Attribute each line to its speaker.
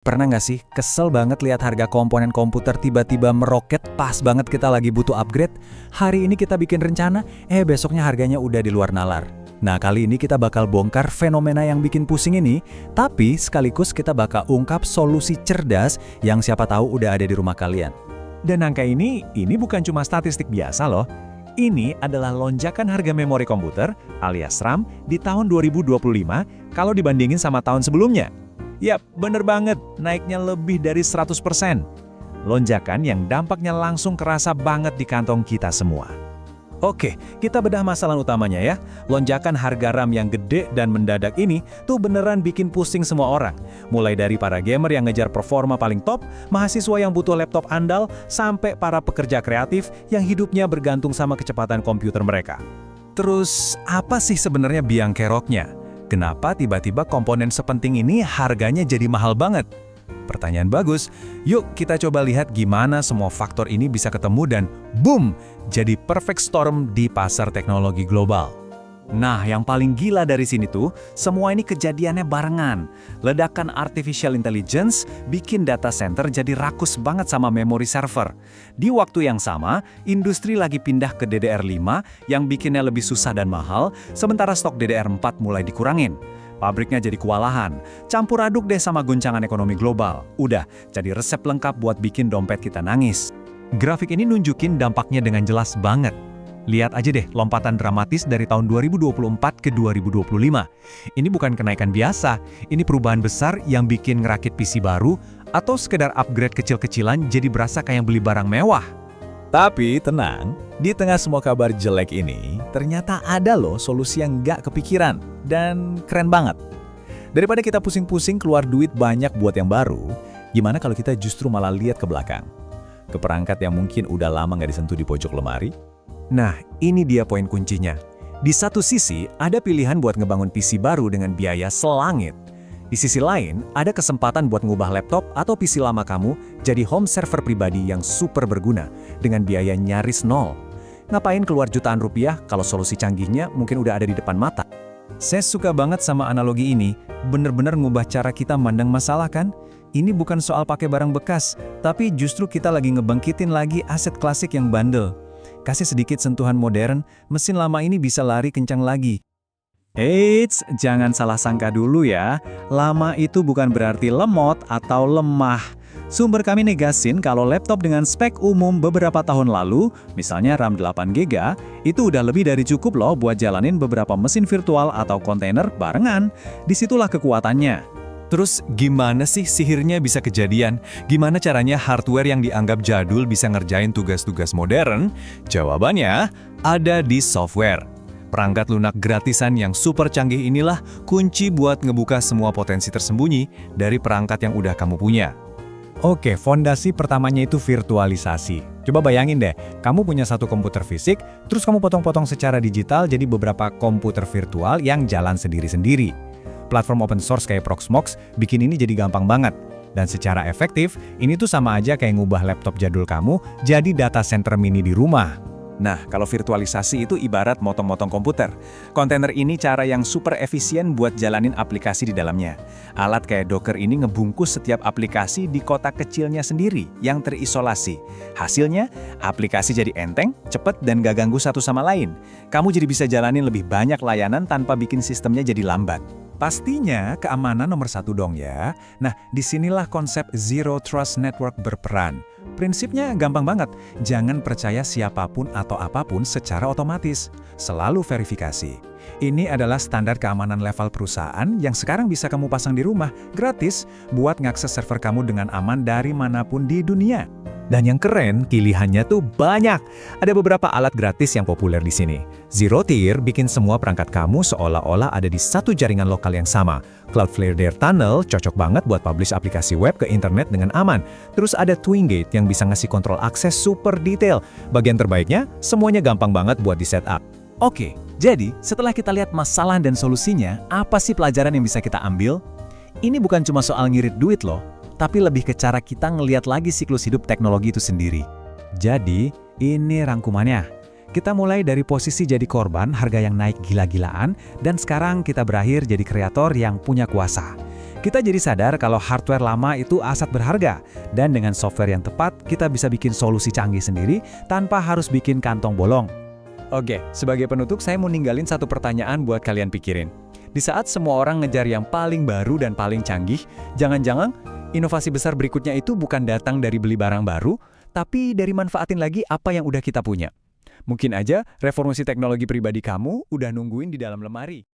Speaker 1: Pernah nggak sih kesel banget lihat harga komponen komputer tiba-tiba meroket pas banget kita lagi butuh upgrade? Hari ini kita bikin rencana, besoknya harganya udah di luar nalar. Nah, kali ini kita bakal bongkar fenomena yang bikin pusing ini, tapi sekaligus kita bakal ungkap solusi cerdas yang siapa tahu udah ada di rumah kalian.
Speaker 2: Dan angka ini bukan cuma statistik biasa loh. Ini adalah lonjakan harga memori komputer alias RAM di tahun 2025 kalau dibandingin sama tahun sebelumnya. Yap, bener banget, naiknya lebih dari 100%. Lonjakan yang dampaknya langsung kerasa banget di kantong kita semua.
Speaker 1: Oke, kita bedah masalah utamanya ya. Lonjakan harga RAM yang gede dan mendadak ini tuh beneran bikin pusing semua orang. Mulai dari para gamer yang ngejar performa paling top, mahasiswa yang butuh laptop andal, sampai para pekerja kreatif yang hidupnya bergantung sama kecepatan komputer mereka. Terus, apa sih sebenarnya biang keroknya? Kenapa tiba-tiba komponen sepenting ini harganya jadi mahal banget? Pertanyaan bagus. Yuk kita coba lihat gimana semua faktor ini bisa ketemu dan boom, jadi perfect storm di pasar teknologi global. Nah, yang paling gila dari sini tuh, semua ini kejadiannya barengan. Ledakan artificial intelligence bikin data center jadi rakus banget sama memori server. Di waktu yang sama, industri lagi pindah ke DDR5 yang bikinnya lebih susah dan mahal, sementara stok DDR4 mulai dikurangin. Pabriknya jadi kewalahan, campur aduk deh sama guncangan ekonomi global. Udah, jadi resep lengkap buat bikin dompet kita nangis. Grafik ini nunjukin dampaknya dengan jelas banget. Lihat aja deh lompatan dramatis dari tahun 2024 ke 2025. Ini bukan kenaikan biasa, ini perubahan besar yang bikin ngerakit PC baru atau sekedar upgrade kecil-kecilan jadi berasa kayak beli barang mewah.
Speaker 2: Tapi tenang, di tengah semua kabar jelek ini, ternyata ada loh solusi yang nggak kepikiran dan keren banget. Daripada kita pusing-pusing keluar duit banyak buat yang baru, gimana kalau kita justru malah lihat ke belakang? Ke perangkat yang mungkin udah lama nggak disentuh di pojok lemari?
Speaker 1: Nah, ini dia poin kuncinya. Di satu sisi, ada pilihan buat ngebangun PC baru dengan biaya selangit. Di sisi lain, ada kesempatan buat ngubah laptop atau PC lama kamu jadi home server pribadi yang super berguna dengan biaya nyaris nol. Ngapain keluar jutaan rupiah kalau solusi canggihnya mungkin udah ada di depan mata? Saya suka banget sama analogi ini, bener-bener ngubah cara kita mandang masalah kan? Ini bukan soal pakai barang bekas, tapi justru kita lagi ngebangkitin lagi aset klasik yang bandel. Kasih sedikit sentuhan modern, mesin lama ini bisa lari kencang lagi. Eits, jangan salah sangka dulu ya. Lama itu bukan berarti lemot atau lemah. Sumber kami negasin kalau laptop dengan spek umum beberapa tahun lalu, misalnya RAM 8GB, itu udah lebih dari cukup loh buat jalanin beberapa mesin virtual atau kontainer barengan. Disitulah kekuatannya. Terus gimana sih sihirnya bisa kejadian? Gimana caranya hardware yang dianggap jadul bisa ngerjain tugas-tugas modern? Jawabannya ada di software. Perangkat lunak gratisan yang super canggih inilah kunci buat ngebuka semua potensi tersembunyi dari perangkat yang udah kamu punya. Oke, fondasi pertamanya itu virtualisasi. Coba bayangin deh, kamu punya satu komputer fisik, terus kamu potong-potong secara digital jadi beberapa komputer virtual yang jalan sendiri-sendiri. Platform open source kayak Proxmox bikin ini jadi gampang banget. Dan secara efektif, ini tuh sama aja kayak ngubah laptop jadul kamu jadi data center mini di rumah. Nah, kalau virtualisasi itu ibarat motong-motong komputer. Kontainer ini cara yang super efisien buat jalanin aplikasi di dalamnya. Alat kayak Docker ini ngebungkus setiap aplikasi di kotak kecilnya sendiri yang terisolasi. Hasilnya, aplikasi jadi enteng, cepet, dan gak ganggu satu sama lain. Kamu jadi bisa jalanin lebih banyak layanan tanpa bikin sistemnya jadi lambat. Pastinya keamanan nomor satu dong ya. Nah, disinilah konsep Zero Trust Network berperan. Prinsipnya gampang banget, jangan percaya siapapun atau apapun secara otomatis. Selalu verifikasi. Ini adalah standar keamanan level perusahaan yang sekarang bisa kamu pasang di rumah, gratis, buat ngakses server kamu dengan aman dari manapun di dunia. Dan yang keren, pilihannya tuh banyak. Ada beberapa alat gratis yang populer di sini. Zero Tier bikin semua perangkat kamu seolah-olah ada di satu jaringan lokal yang sama. Cloudflare Dare Tunnel cocok banget buat publish aplikasi web ke internet dengan aman. Terus ada TwinGate yang bisa ngasih kontrol akses super detail. Bagian terbaiknya, semuanya gampang banget buat di-setup. Oke, jadi setelah kita lihat masalah dan solusinya, apa sih pelajaran yang bisa kita ambil? Ini bukan cuma soal ngirit duit loh, tapi lebih ke cara kita ngelihat lagi siklus hidup teknologi itu sendiri. Jadi, ini rangkumannya. Kita mulai dari posisi jadi korban harga yang naik gila-gilaan, dan sekarang kita berakhir jadi kreator yang punya kuasa.
Speaker 2: Kita jadi sadar kalau hardware lama itu aset berharga, dan dengan software yang tepat, kita bisa bikin solusi canggih sendiri tanpa harus bikin kantong bolong.
Speaker 1: Oke, sebagai penutup saya mau ninggalin satu pertanyaan buat kalian pikirin. Di saat semua orang ngejar yang paling baru dan paling canggih, jangan-jangan inovasi besar berikutnya itu bukan datang dari beli barang baru, tapi dari manfaatin lagi apa yang udah kita punya. Mungkin aja reformasi teknologi pribadi kamu udah nungguin di dalam lemari.